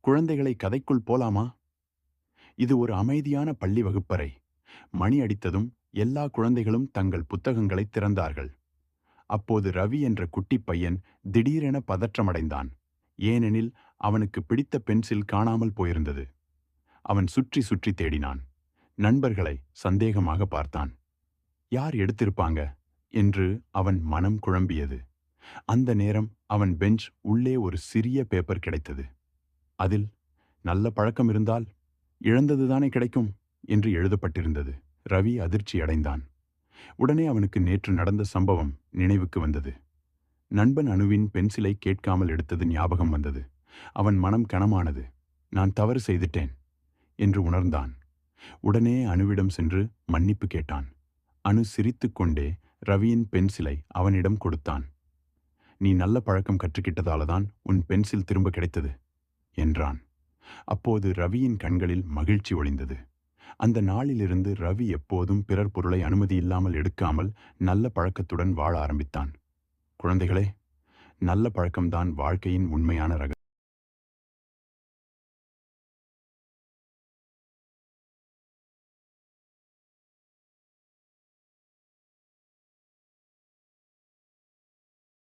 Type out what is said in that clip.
குழந்தைகளை கதைக்குள் போலாமா? இது ஒரு அமைதியான பள்ளி வகுப்பறை. மணி அடித்ததும் எல்லா குழந்தைகளும் தங்கள் புத்தகங்களை திறந்தார்கள். அப்போது ரவி என்ற குட்டிப் பையன் திடீரென பதற்றமடைந்தான். ஏனெனில் அவனுக்கு பிடித்த பென்சில் காணாமல் போயிருந்தது. அவன் சுற்றி சுற்றி தேடினான். நண்பர்களை சந்தேகமாக பார்த்தான். யார் எடுத்திருப்பாங்க என்று அவன் மனம் குழம்பியது. அந்த நேரம் அவன் பெஞ்ச் உள்ளே ஒரு சிறிய பேப்பர் கிடைத்தது. அதில் நல்ல பழக்கம் இருந்தால் இழந்ததுதானே கிடைக்கும் என்று எழுதப்பட்டிருந்தது. ரவி அதிர்ச்சி அடைந்தான். உடனே அவனுக்கு நேற்று நடந்த சம்பவம் நினைவுக்கு வந்தது. நண்பன் அனுவின் பென்சிலை கேட்காமல் எடுத்தது ஞாபகம் வந்தது. அவன் மனம் கனமானது. நான் தவறு செய்துட்டேன் என்று உணர்ந்தான். உடனே அனுவிடம் சென்று மன்னிப்பு கேட்டான். அனு சிரித்துக்கொண்டே ரவியின் பென்சிலை அவனிடம் கொடுத்தான். நீ நல்ல பழக்கம் கற்றுக்கிட்டதாலதான் உன் பென்சில் திரும்ப கிடைத்தது என்றான். அப்போது ரவியின் கண்களில் மகிழ்ச்சி ஒளிந்தது. அந்த நாளிலிருந்து ரவி எப்போதும் பிறர் பொருளை அனுமதியில்லாமல் எடுக்காமல் நல்ல பழக்கத்துடன் வாழ ஆரம்பித்தான். குழந்தைகளே, நல்ல பழக்கம்தான் வாழ்க்கையின் உண்மையான ரகசியம்.